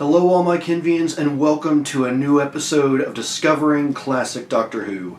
Hello all my Kenvians and welcome to a new episode of Discovering Classic Doctor Who.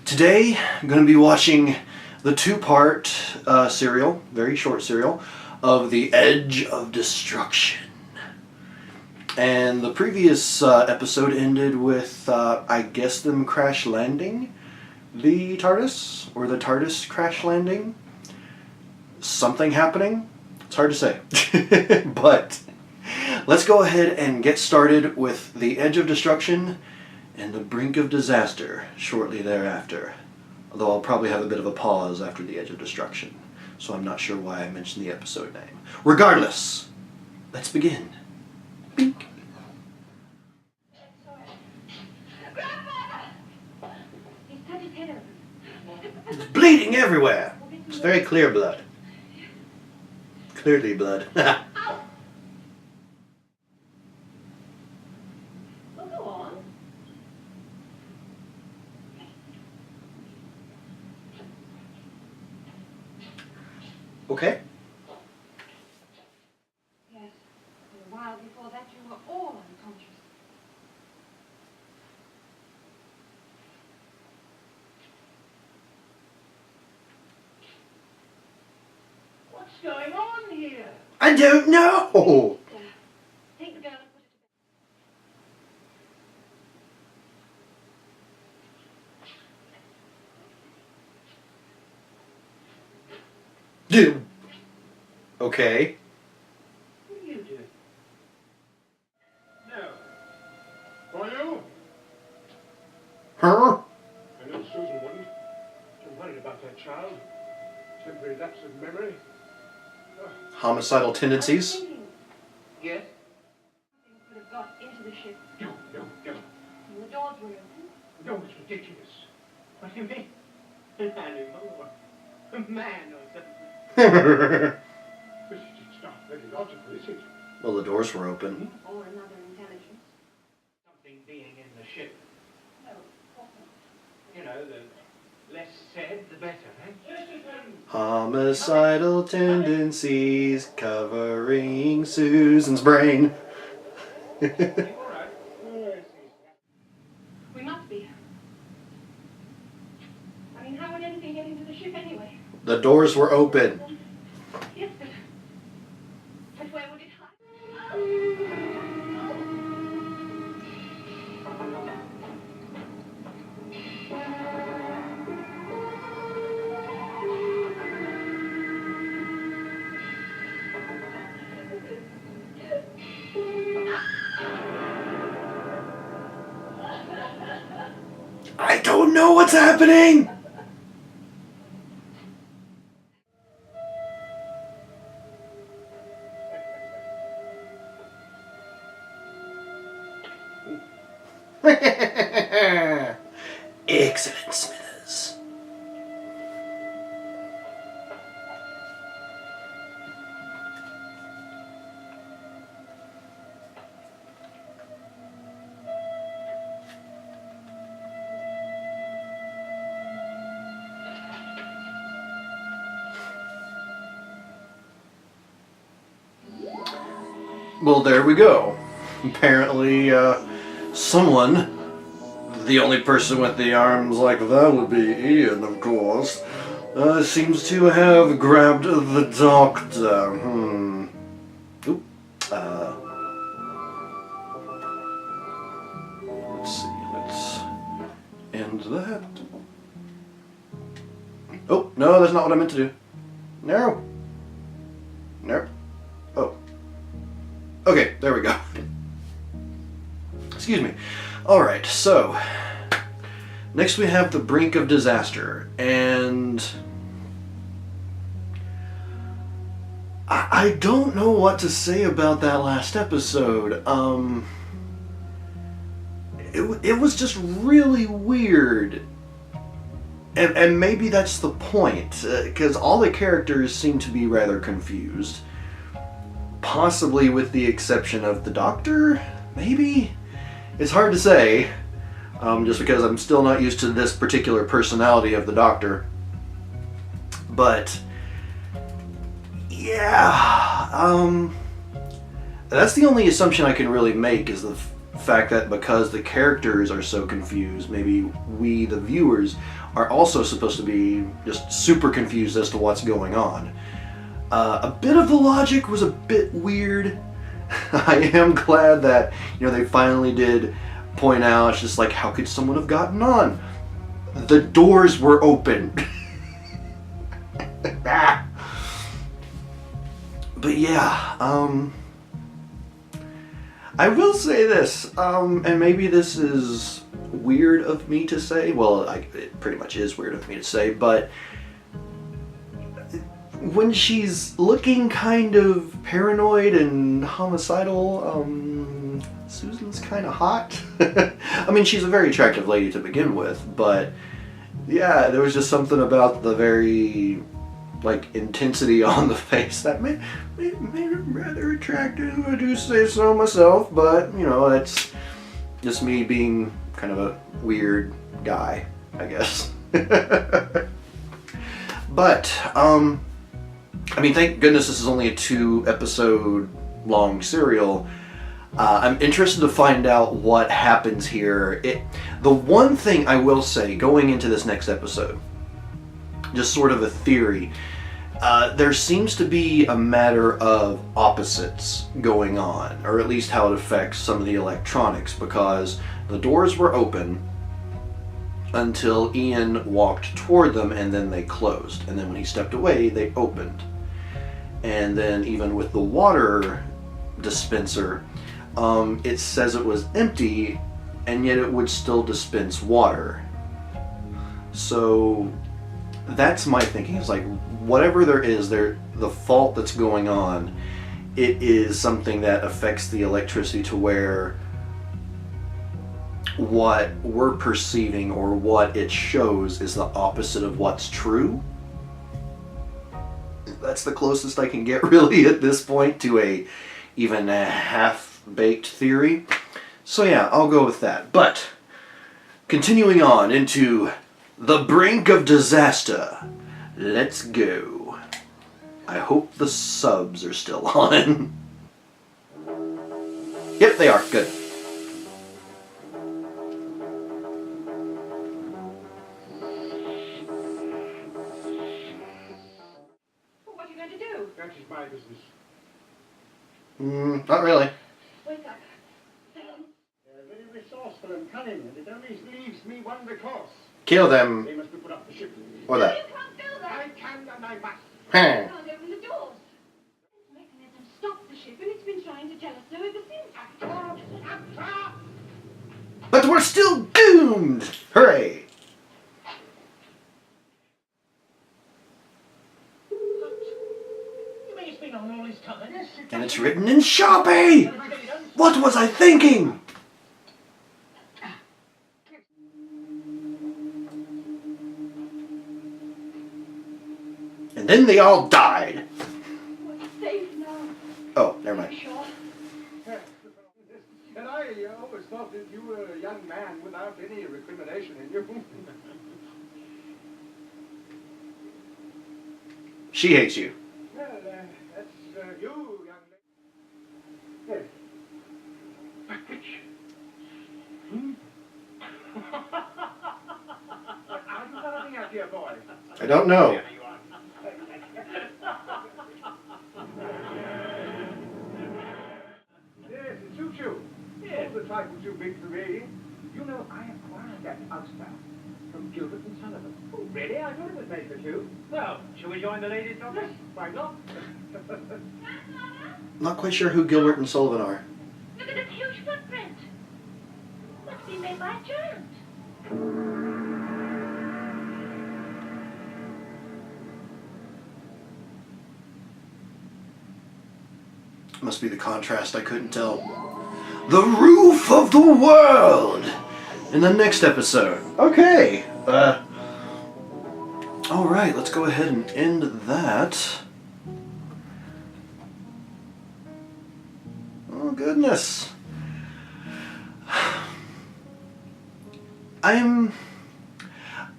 Today I'm going to be watching the two-part serial, very short serial, of The Edge of Destruction. And the previous episode ended with, I guess, them crash landing the TARDIS, or the TARDIS crash landing. Something happening? It's hard to say. But let's go ahead and get started with The Edge of Destruction and the Brink of Disaster shortly thereafter. Although I'll probably have a bit of a pause after The Edge of Destruction, so I'm not sure why I mentioned the episode name. Regardless, let's begin. Bink. It's bleeding everywhere. It's very clear blood. Clearly blood. Okay. Yes, a while before that you were all unconscious. What's going on here? I don't know. Take the girl and put it Dude. Okay. What are you doing? No. Are you? Huh? I know Susan wouldn't. I'm worried about that child. Temporary lapse of memory. Homicidal tendencies. Yes? Something could have got into the ship. No. And the doors were open. No, it's ridiculous. What do you mean? An animal? A man or something? It's not very logical, is it? Well, the doors were open. Or another intelligence. Something being in the ship. No, of course not. You know, the less said, the better, eh? Homicidal tendencies covering Susan's brain. You all right? Yes. We must be. I mean, how would anything get into the ship anyway? The doors were open. Yes, but where would it hide? I don't know what's happening. Excellent, Smithers. Well, there we go. Apparently, someone, the only person with the arms like that would be Ian, of course, seems to have grabbed the doctor. Oop. Let's see, let's end that. Oh, no, that's not what I meant to do. No. Nope. Oh. Okay, there we go. Excuse me. Alright, so next we have the Brink of Disaster, and I don't know what to say about that last episode. It was just really weird. And maybe that's the point, because all the characters seem to be rather confused. Possibly with the exception of the Doctor, maybe? It's hard to say, just because I'm still not used to this particular personality of the Doctor. But, yeah, That's the only assumption I can really make, is the fact that because the characters are so confused, maybe we, the viewers, are also supposed to be just super confused as to what's going on. A bit of the logic was a bit weird. I am glad that, they finally did point out, it's just like, how could someone have gotten on? The doors were open. But yeah, I will say this, and maybe this is weird of me to say, well, it pretty much is weird of me to say, but when she's looking kind of paranoid and homicidal, Susan's kind of hot. I mean, she's a very attractive lady to begin with, but yeah, there was just something about the very, intensity on the face that made her rather attractive. I do say so myself, but, that's just me being kind of a weird guy, I guess. But, thank goodness this is only a 2-episode long serial. I'm interested to find out what happens here. The one thing I will say going into this next episode, just sort of a theory, there seems to be a matter of opposites going on, or at least how it affects some of the electronics, because the doors were open until Ian walked toward them and then they closed, and then when he stepped away they opened. And then even with the water dispenser, it says it was empty and yet it would still dispense water. So that's my thinking. It's like, whatever there is, the fault that's going on, it is something that affects the electricity to where what we're perceiving or what it shows is the opposite of what's true. That's the closest I can get really at this point to even a half-baked theory. So yeah, I'll go with that. But continuing on into the brink of disaster. Let's go. I hope the subs are still on. Yep, they are. Good. What are you going to do? That is my business. Not really. Wake up. Very resourceful and cunning, and it only leaves me one recourse. Kill them. They must be put up the ship. Or No, that. you can't do that. I can and I must. You can't open the doors. This mechanism stopped the ship, and it's been trying to tell us so ever since. But we're still doomed! Hooray! You mean it's been on all this time? Yes, And it's written in Sharpie! What was I thinking? And then they all died. We're safe now. Oh, never mind. Sure. And I always thought that you were a young man without any recrimination in you. She hates you. Well, that's you, young lady. Yes. But which? Are you laughing at, dear boy? I don't know. There you are. Yes, it suits you. Yes, the trifle too big for me. You know, I acquired that ulster from Gilbert and Sullivan. Oh, really? I thought it was made for two. Well, shall we join the ladies, Doctor? Yes, why not? Not quite sure who Gilbert and Sullivan are. Look at this huge footprint. Must be made by a giant. Must be the contrast, I couldn't tell. The roof of the world! In the next episode. Okay. Alright, let's go ahead and end that. Oh, goodness. I'm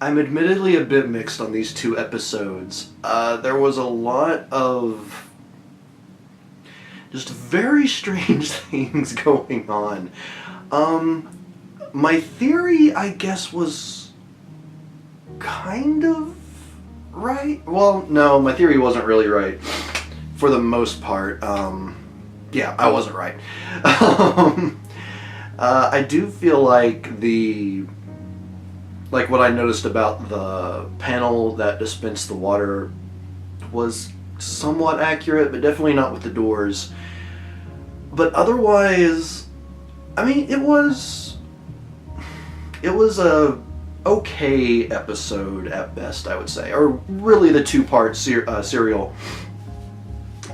admittedly a bit mixed on these 2 episodes. There was a lot of Just very strange things going on. My theory, I guess, was kind of right. Well, no, my theory wasn't really right for the most part. Yeah, I wasn't right. I do feel like what I noticed about the panel that dispensed the water was somewhat accurate, but definitely not with the doors. But otherwise, I mean, it was a okay episode at best, I would say. Or really, the two-part serial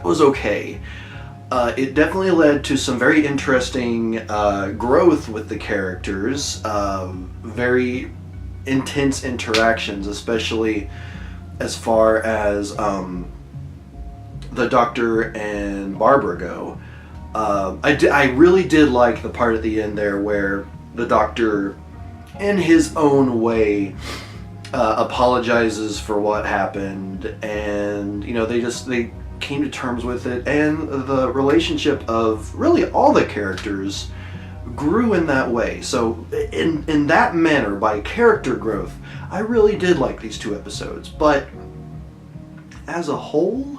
was okay. It definitely led to some very interesting growth with the characters, very intense interactions, especially as far as the Doctor and Barbara go. I really did like the part at the end there where the Doctor, in his own way, apologizes for what happened, and they came to terms with it, and the relationship of really all the characters grew in that way. So in that manner, by character growth, I really did like these two episodes. But as a whole,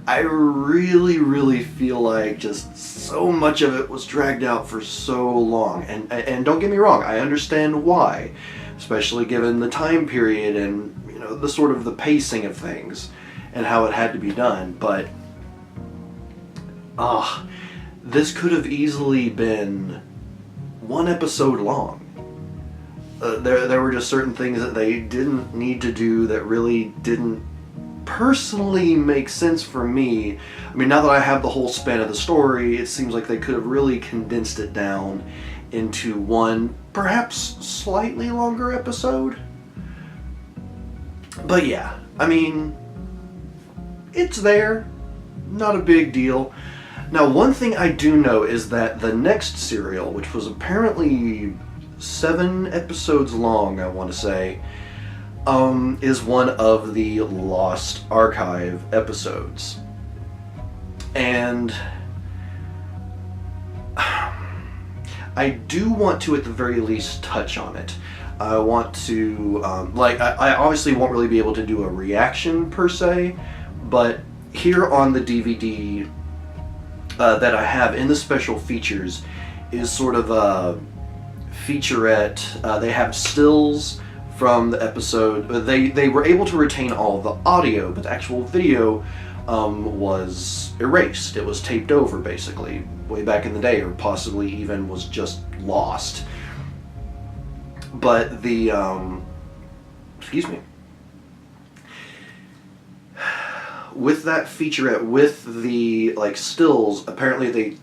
I really feel like just so much of it was dragged out for so long. And don't get me wrong, I understand why, especially given the time period and the sort of the pacing of things and how it had to be done. But this could have easily been one episode long. There were just certain things that they didn't need to do that really didn't personally make sense for me. I mean, now that I have the whole span of the story, it seems like they could have really condensed it down into one, perhaps slightly longer episode. But yeah, I mean, it's there. Not a big deal. Now, one thing I do know is that the next serial, which was apparently 7 episodes long, I want to say, is one of the Lost Archive episodes. And I do want to, at the very least, touch on it. I want to, I obviously won't really be able to do a reaction per se, but here on the DVD that I have in the special features is sort of a featurette. They have stills from the episode. They were able to retain all of the audio, but the actual video was erased. It was taped over, basically, way back in the day, or possibly even was just lost. But the, excuse me. With that featurette, with the stills, apparently they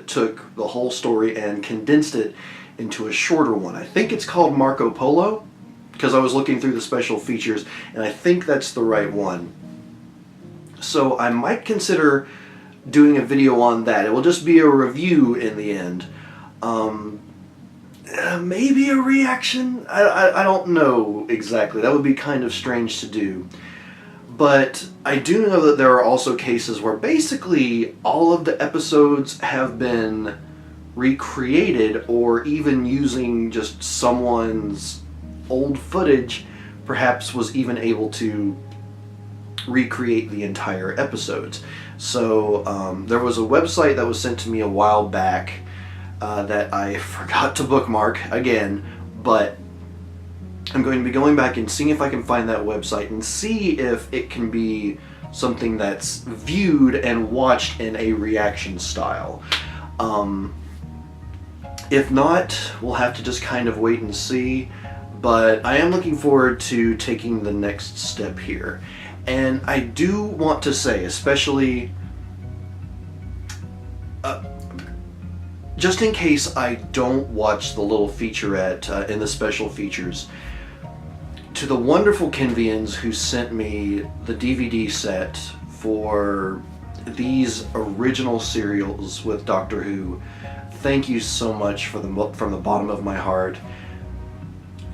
took the whole story and condensed it into a shorter one. I think it's called Marco Polo, because I was looking through the special features, and I think that's the right one. So I might consider doing a video on that. It will just be a review in the end. Maybe a reaction? I don't know exactly. That would be kind of strange to do. But I do know that there are also cases where basically all of the episodes have been recreated, or even using just someone's old footage, perhaps was even able to recreate the entire episodes. So there was a website that was sent to me a while back that I forgot to bookmark again, but I'm going to be going back and seeing if I can find that website and see if it can be something that's viewed and watched in a reaction style. If not, we'll have to just kind of wait and see, but I am looking forward to taking the next step here. And I do want to say, especially just in case I don't watch the little featurette in the special features, to the wonderful Kenvians who sent me the DVD set for these original serials with Doctor Who, thank you so much from the bottom of my heart.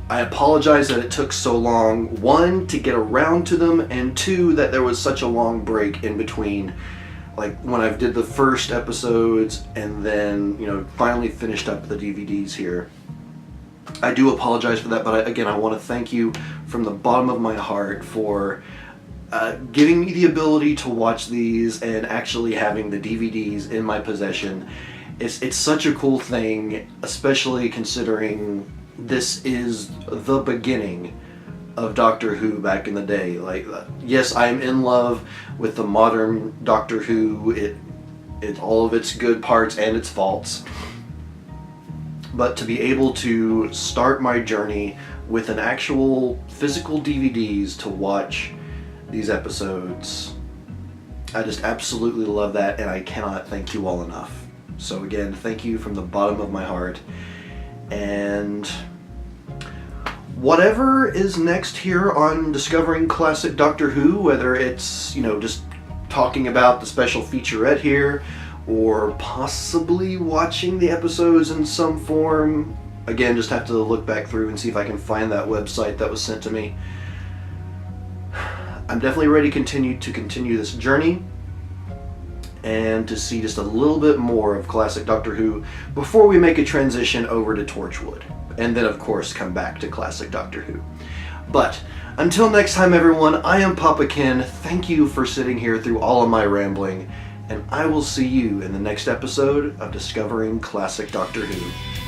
I apologize that it took so long, 1, to get around to them, and 2, that there was such a long break in between. like when I've did the first episodes and then, you know, finally finished up the DVDs here. I do apologize for that, but again, I want to thank you from the bottom of my heart for giving me the ability to watch these and actually having the DVDs in my possession. It's such a cool thing, especially considering this is the beginning of Doctor Who back in the day. Like, yes, I'm in love with the modern Doctor Who, it all of its good parts and its faults. But to be able to start my journey with an actual physical DVDs to watch these episodes, I just absolutely love that, and I cannot thank you all enough. So again, thank you from the bottom of my heart. And whatever is next here on Discovering Classic Doctor Who, whether it's, you know, just talking about the special featurette here, or possibly watching the episodes in some form, again, just have to look back through and see if I can find that website that was sent to me. I'm definitely ready to continue this journey and to see just a little bit more of classic Doctor Who before we make a transition over to Torchwood, and then of course come back to classic Doctor Who. But until next time, everyone, I am Papa Kenn. Thank you for sitting here through all of my rambling, and I will see you in the next episode of Discovering Classic Doctor Who.